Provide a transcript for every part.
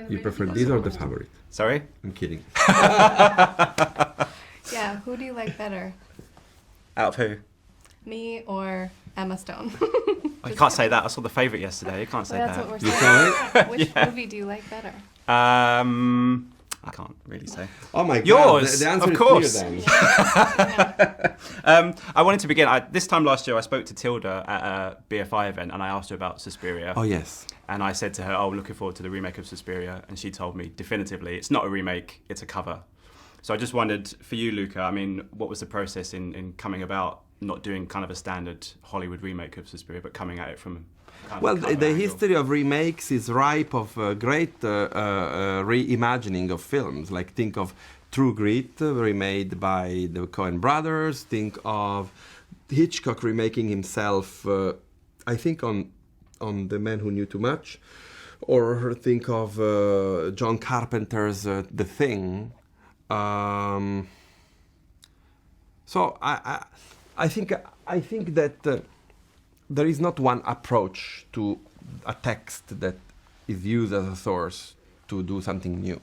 You prefer this or The Favorite? Sorry? I'm kidding. Yeah, who do you like better? Out of who? Me or Emma Stone? Oh, you can't say that. I saw The Favourite yesterday. You can't say Well, that's that. what we're You saying. saw it? Which movie do you like better? I can't really say. Oh my God. Yours, The answer of is course. clear then. I wanted to begin. This time last year, I spoke to Tilda at a BFI event, and I asked her about Suspiria. Oh, yes. And I said to her, "Oh, looking forward to the remake of Suspiria," and she told me definitively, it's not a remake, it's a cover. So I just wondered, for you, Luca, I mean, what was the process in coming about not doing kind of a standard Hollywood remake of Suspiria, but coming at it from kind of Well, a cover the angle? history of remakes is ripe of great reimagining of films. Like, think of True Grit, remade by the Coen brothers. Think of Hitchcock remaking himself, I think, on The Man Who Knew Too Much. Or think of John Carpenter's The Thing. So I think that there is not one approach to a text that is used as a source to do something new.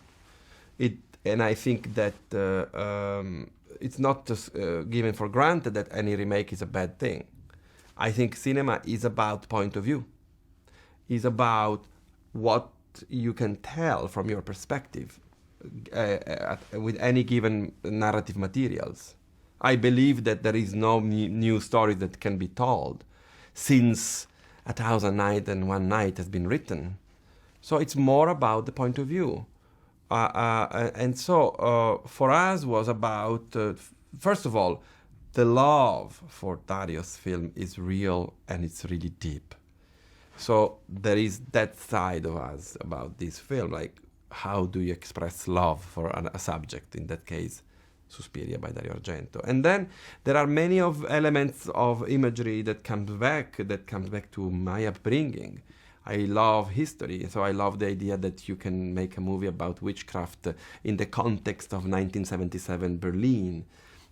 And I think that it's not just given for granted that any remake is a bad thing. I think cinema is about point of view. It's about what you can tell from your perspective with any given narrative materials. I believe that there is no new story that can be told since 1001 Night has been written. So it's more about the point of view. And so for us was about, first of all, the love for Dario's film is real and it's really deep. So there is that side of us about this film, like how do you express love for a subject, in that case, Suspiria by Dario Argento. And then there are many of elements of imagery that comes back to my upbringing. I love history, so I love the idea that you can make a movie about witchcraft in the context of 1977 Berlin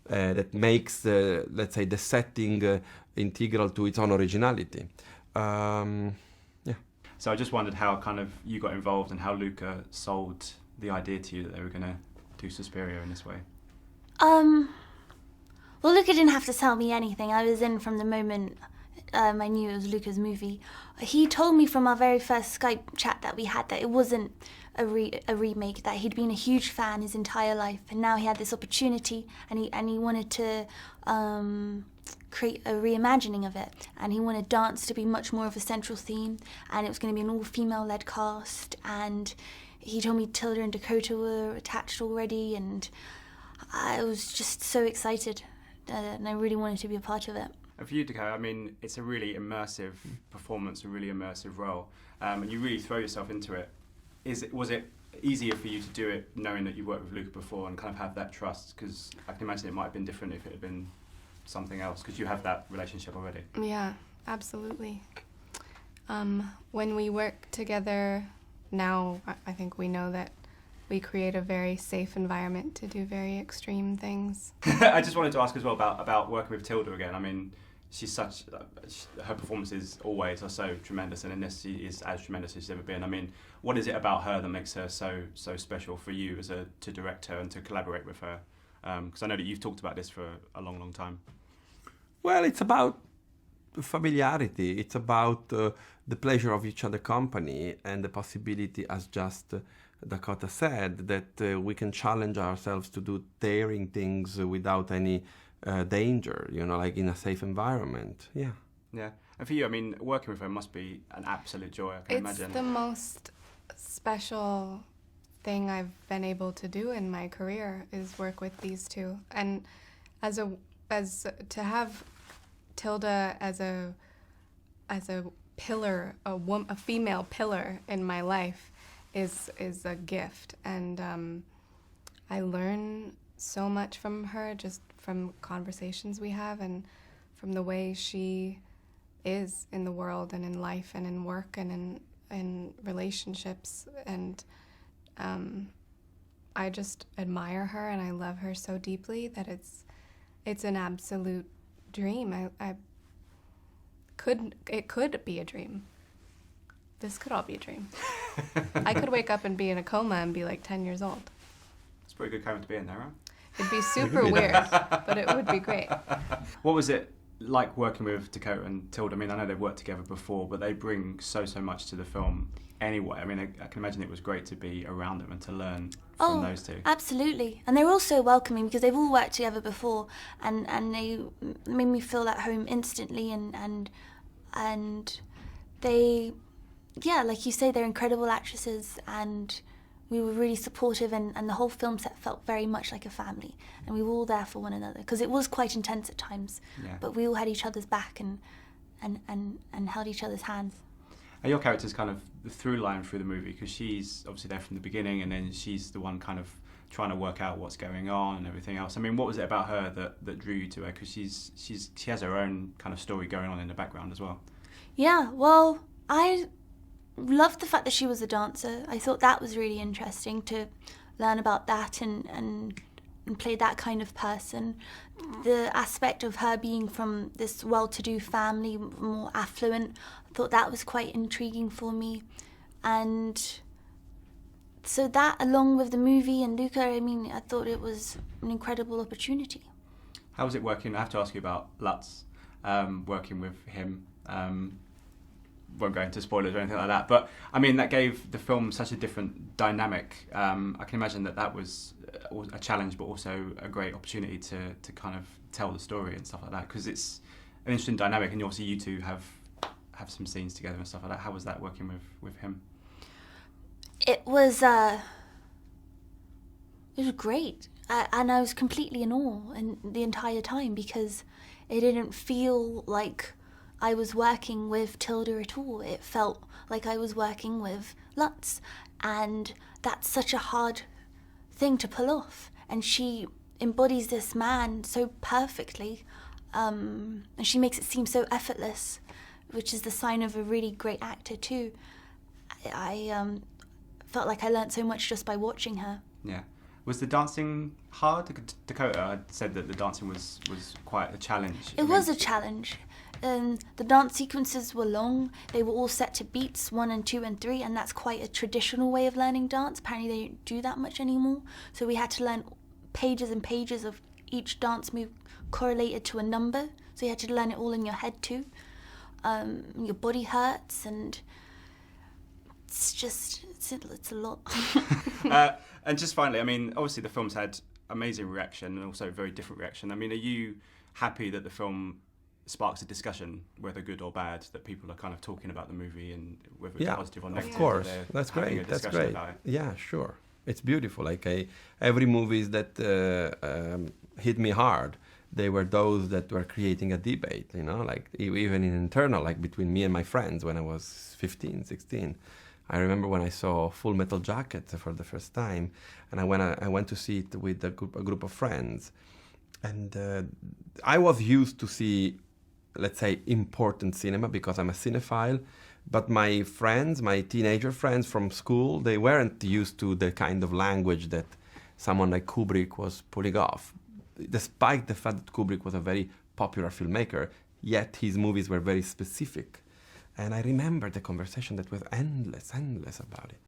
that makes, let's say, the setting integral to its own originality. Yeah. So I just wondered how kind of you got involved and how Luca sold the idea to you that they were going to do Suspiria in this way. Well, Luca didn't have to tell me anything. I was in from the moment I knew it was Luca's movie. He told me from our very first Skype chat that we had that it wasn't a remake, that he'd been a huge fan his entire life, and now he had this opportunity, and he wanted to create a reimagining of it, and he wanted dance to be much more of a central theme, and it was going to be an all-female led cast, and he told me Tilda and Dakota were attached already, and I was just so excited, and I really wanted to be a part of it. And for you, Dakota, I mean, it's a really immersive performance, a really immersive role, and you really throw yourself into it. Was it easier for you to do it knowing that you worked with Luca before and kind of have that trust? Because I can imagine it might have been different if it had been something else, because you have that relationship already. Yeah, absolutely. When we work together now, I think we know that we create a very safe environment to do very extreme things. I just wanted to ask as well about working with Tilda again. I mean, she's such, her performances always are so tremendous, and in this she is as tremendous as she's ever been. I mean, what is it about her that makes her so special for you to direct her and to collaborate with her? Because I know that you've talked about this for a long, long time. Well, it's about familiarity. It's about the pleasure of each other company and the possibility, as just Dakota said, that we can challenge ourselves to do daring things without any danger, like in a safe environment. Yeah. Yeah. And for you, I mean, working with her must be an absolute joy, I can imagine. It's the most special thing I've been able to do in my career is work with these two. And as to have Tilda as a pillar, a female pillar in my life is a gift. And I learn so much from her, just from conversations we have and from the way she is in the world and in life and in work and in relationships. And I just admire her and I love her so deeply that it's an absolute dream. It could be a dream. This could all be a dream. I could wake up and be in a coma and be like 10 years old. It's a pretty good coma to be in there, right? It'd be super weird, but it would be great. What was it like working with Dakota and Tilda? I mean, I know they've worked together before, but they bring so much to the film anyway. I mean, I can imagine it was great to be around them and to learn from those two. Absolutely. And they were also welcoming because they've all worked together before, and they made me feel at home instantly, and they, yeah, like you say, they're incredible actresses, and we were really supportive, and the whole film set felt very much like a family, and we were all there for one another because it was quite intense at times, but we all had each other's back and held each other's hands. And your character's kind of the through line through the movie, because she's obviously there from the beginning, and then she's the one kind of trying to work out what's going on and everything else. I mean, what was it about her that drew you to her? Because she has her own kind of story going on in the background as well. Yeah, well, I loved the fact that she was a dancer. I thought that was really interesting to learn about that and play that kind of person. The aspect of her being from this well-to-do family, more affluent, I thought that was quite intriguing for me. And so that, along with the movie and Luca, I mean, I thought it was an incredible opportunity. How was it working? I have to ask you about Lutz, working with him. Won't go into spoilers or anything like that, but I mean, that gave the film such a different dynamic. I can imagine that was a challenge, but also a great opportunity to kind of tell the story and stuff like that, because it's an interesting dynamic, and obviously you two have some scenes together and stuff like that. How was that working with him? It was great, and I was completely in awe the entire time, because it didn't feel like I was working with Tilda at all. It felt like I was working with Lutz, and that's such a hard thing to pull off. And she embodies this man so perfectly, and she makes it seem so effortless, which is the sign of a really great actor too. I felt like I learnt so much just by watching her. Yeah. Was the dancing hard? Dakota said that the dancing was quite a challenge. It was a challenge. The dance sequences were long. They were all set to beats 1 and 2 and 3, and that's quite a traditional way of learning dance. Apparently they don't do that much anymore. So we had to learn pages and pages of each dance move correlated to a number. So you had to learn it all in your head too. Your body hurts, and it's a lot. And just finally, I mean, obviously the film's had amazing reaction and also very different reaction. I mean, are you happy that the film sparks a discussion, whether good or bad, that people are kind of talking about the movie, and whether it's positive or negative? Of course, that's great. That's great. Yeah, sure. It's beautiful. Like every movies that hit me hard, they were those that were creating a debate, you know, like even in internal, like between me and my friends when I was 15, 16. I remember when I saw Full Metal Jacket for the first time, and I went to see it with a group of friends, and I was used to see, let's say, important cinema because I'm a cinephile, but my friends, my teenager friends from school, they weren't used to the kind of language that someone like Kubrick was pulling off. Despite the fact that Kubrick was a very popular filmmaker, yet his movies were very specific. And I remember the conversation that was endless about it.